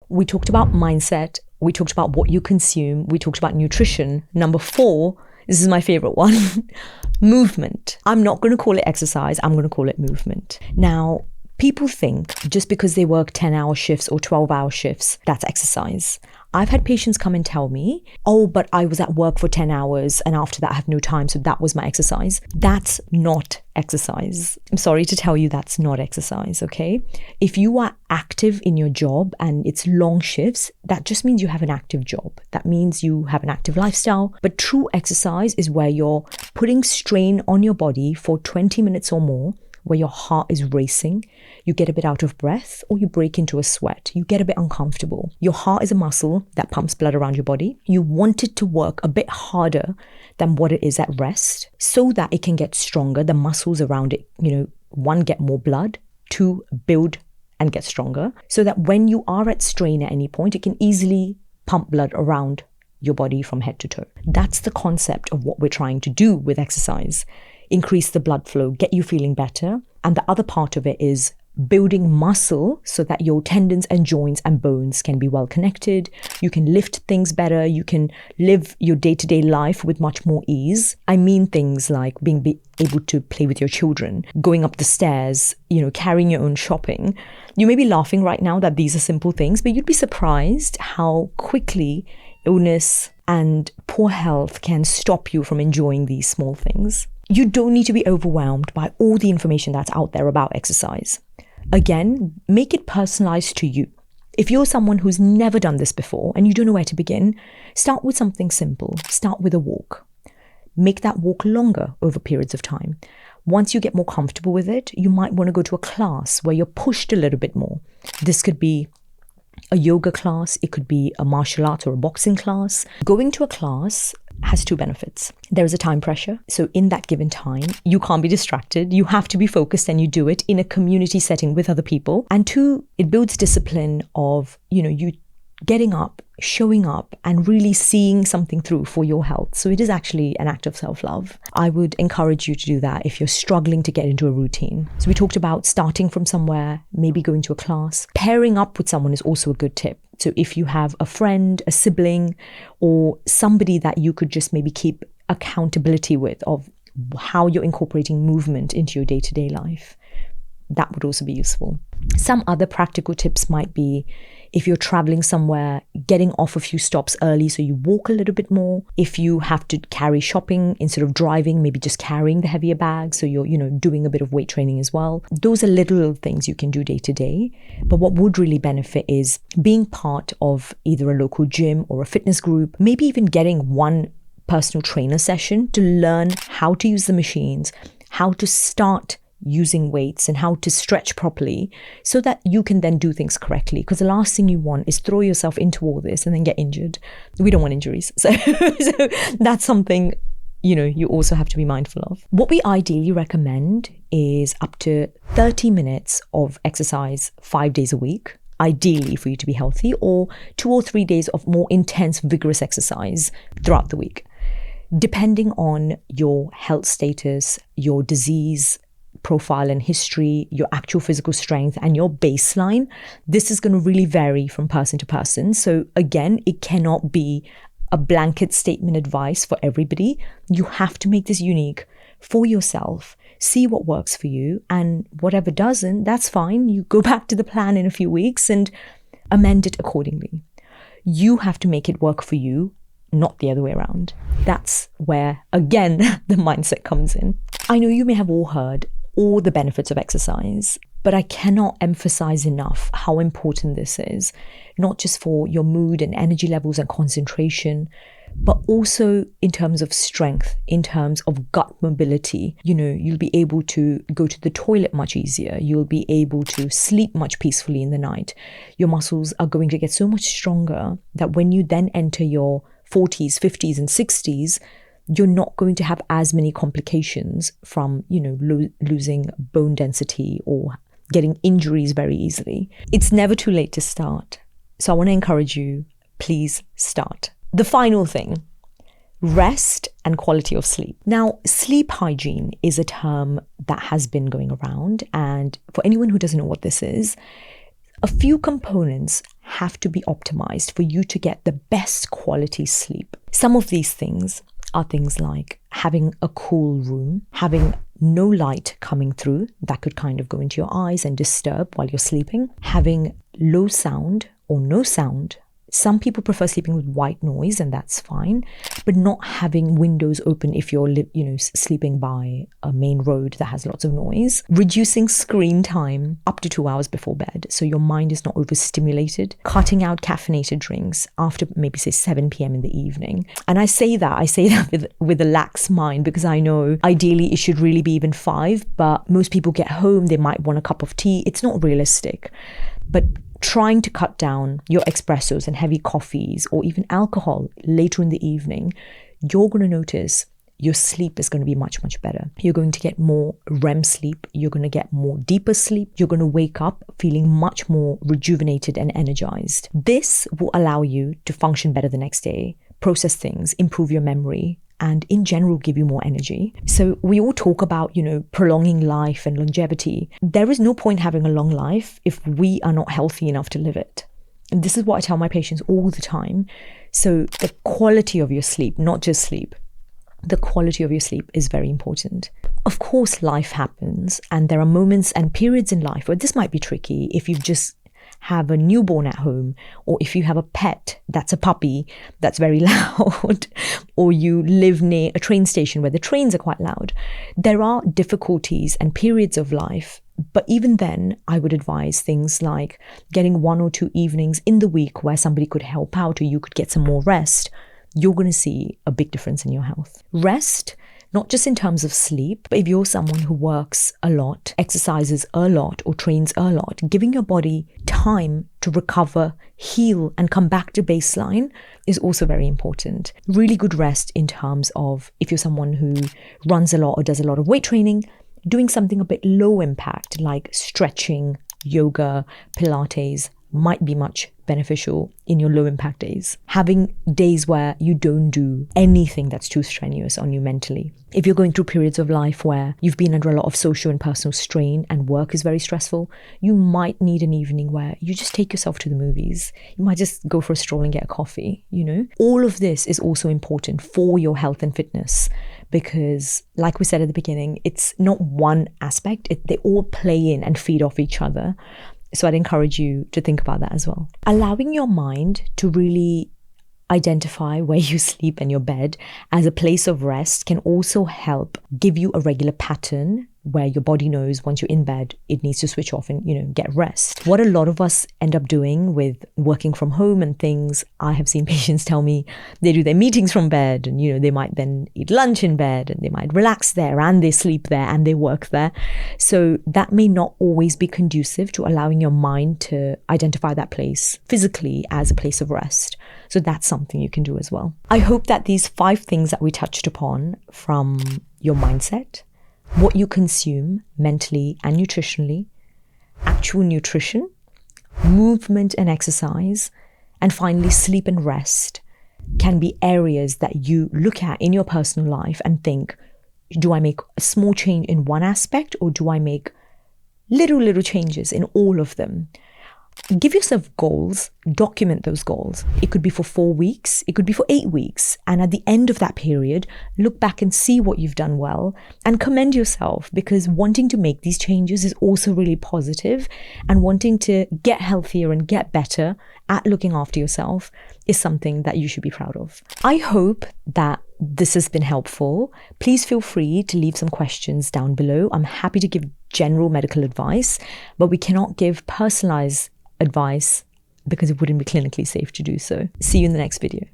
We talked about mindset. We talked about what you consume. We talked about nutrition. Number 4, this is my favorite one, movement. I'm not going to call it exercise. I'm going to call it movement. Now, people think just because they work 10-hour shifts or 12-hour shifts, that's exercise. I've had patients come and tell me, oh, but I was at work for 10 hours and after that I have no time, so that was my exercise. That's not exercise. I'm sorry to tell you that's not exercise, okay? If you are active in your job and it's long shifts, that just means you have an active job. That means you have an active lifestyle. But true exercise is where you're putting strain on your body for 20 minutes or more, where your heart is racing, you get a bit out of breath, or you break into a sweat. You get a bit uncomfortable. Your heart is a muscle that pumps blood around your body. You want it to work a bit harder than what it is at rest so that it can get stronger. The muscles around it, 1, get more blood, 2, build and get stronger, so that when you are at strain at any point, it can easily pump blood around your body from head to toe. That's the concept of what we're trying to do with exercise. Increase the blood flow, get you feeling better. And the other part of it is building muscle so that your tendons and joints and bones can be well connected. You can lift things better. You can live your day-to-day life with much more ease. I mean things like being able to play with your children, going up the stairs, carrying your own shopping. You may be laughing right now that these are simple things, but you'd be surprised how quickly illness and poor health can stop you from enjoying these small things. You don't need to be overwhelmed by all the information that's out there about exercise. Again, make it personalized to you. If you're someone who's never done this before and you don't know where to begin, start with something simple. Start with a walk. Make that walk longer over periods of time. Once you get more comfortable with it, you might want to go to a class where you're pushed a little bit more. This could be a yoga class. It could be a martial arts or a boxing class. Going to a class has 2 benefits. There is a time pressure. So in that given time, you can't be distracted. You have to be focused and you do it in a community setting with other people. And 2, it builds discipline of, you getting up, showing up and really seeing something through for your health. So it is actually an act of self-love. I would encourage you to do that if you're struggling to get into a routine. So we talked about starting from somewhere, maybe going to a class. Pairing up with someone is also a good tip. So if you have a friend, a sibling, or somebody that you could just maybe keep accountability with of how you're incorporating movement into your day-to-day life, that would also be useful. Some other practical tips might be if you're traveling somewhere, getting off a few stops early so you walk a little bit more. If you have to carry shopping instead of driving, maybe just carrying the heavier bag so you're, doing a bit of weight training as well. Those are little things you can do day to day. But what would really benefit is being part of either a local gym or a fitness group, maybe even getting one personal trainer session to learn how to use the machines, how to start using weights and how to stretch properly so that you can then do things correctly. Because the last thing you want is throw yourself into all this and then get injured. We don't want injuries. So that's something, you also have to be mindful of. What we ideally recommend is up to 30 minutes of exercise 5 days a week, ideally for you to be healthy, or 2 or 3 days of more intense, vigorous exercise throughout the week. Depending on your health status, your disease profile and history, your actual physical strength and your baseline, this is going to really vary from person to person. So again, it cannot be a blanket statement advice for everybody. You have to make this unique for yourself, see what works for you, and whatever doesn't, that's fine. You go back to the plan in a few weeks and amend it accordingly. You have to make it work for you, not the other way around. That's where, again, the mindset comes in. I know you may have all heard all the benefits of exercise, but I cannot emphasize enough how important this is, not just for your mood and energy levels and concentration, but also in terms of strength, in terms of gut mobility. You'll be able to go to the toilet much easier. You'll be able to sleep much peacefully in the night. Your muscles are going to get so much stronger that when you then enter your 40s, 50s, and 60s, you're not going to have as many complications from, losing bone density or getting injuries very easily. It's never too late to start. So I want to encourage you, please start. The final thing, rest and quality of sleep. Now, sleep hygiene is a term that has been going around. And for anyone who doesn't know what this is, a few components have to be optimized for you to get the best quality sleep. Some of these things are things like having a cool room, having no light coming through that could kind of go into your eyes and disturb while you're sleeping, having low sound or no sound. Some people prefer sleeping with white noise, and that's fine, but not having windows open if you're sleeping by a main road that has lots of noise. Reducing screen time up to 2 hours before bed so your mind is not overstimulated. Cutting out caffeinated drinks after maybe say 7 p.m. in the evening. And I say that with a lax mind, because I know ideally it should really be even 5, but most people get home, they might want a cup of tea. It's not realistic. But trying to cut down your espressos and heavy coffees or even alcohol later in the evening, you're going to notice your sleep is going to be much, much better. You're going to get more REM sleep. You're going to get more deeper sleep. You're going to wake up feeling much more rejuvenated and energized. This will allow you to function better the next day, process things, improve your memory, and in general give you more energy. So we all talk about, prolonging life and longevity. There is no point having a long life if we are not healthy enough to live it. And this is what I tell my patients all the time. So the quality of your sleep, not just sleep, the quality of your sleep is very important. Of course, life happens, and there are moments and periods in life where this might be tricky if you've just have a newborn at home, or if you have a pet that's a puppy that's very loud, or you live near a train station where the trains are quite loud. There are difficulties and periods of life, but even then, I would advise things like getting 1 or 2 evenings in the week where somebody could help out or you could get some more rest. You're going to see a big difference in your health. Rest, not just in terms of sleep, but if you're someone who works a lot, exercises a lot, or trains a lot, giving your body time to recover, heal, and come back to baseline is also very important. Really good rest in terms of if you're someone who runs a lot or does a lot of weight training, doing something a bit low impact like stretching, yoga, Pilates might be much beneficial in your low impact days. Having days where you don't do anything that's too strenuous on you mentally. If you're going through periods of life where you've been under a lot of social and personal strain and work is very stressful, you might need an evening where you just take yourself to the movies. You might just go for a stroll and get a coffee, All of this is also important for your health and fitness because, like we said at the beginning, it's not one aspect. They all play in and feed off each other. So I'd encourage you to think about that as well. Allowing your mind to really identify where you sleep and your bed as a place of rest can also help give you a regular pattern where your body knows once you're in bed, it needs to switch off and, get rest. What a lot of us end up doing with working from home and things, I have seen patients tell me they do their meetings from bed and, they might then eat lunch in bed and they might relax there and they sleep there and they work there. So that may not always be conducive to allowing your mind to identify that place physically as a place of rest. So that's something you can do as well. I hope that these 5 things that we touched upon, from your mindset, what you consume mentally and nutritionally, actual nutrition, movement and exercise, and finally sleep and rest, can be areas that you look at in your personal life and think, do I make a small change in one aspect or do I make little changes in all of them? Give yourself goals, document those goals. It could be for 4 weeks, it could be for 8 weeks. And at the end of that period, look back and see what you've done well and commend yourself, because wanting to make these changes is also really positive, and wanting to get healthier and get better at looking after yourself is something that you should be proud of. I hope that this has been helpful. Please feel free to leave some questions down below. I'm happy to give general medical advice, but we cannot give personalized advice because it wouldn't be clinically safe to do so. See you in the next video.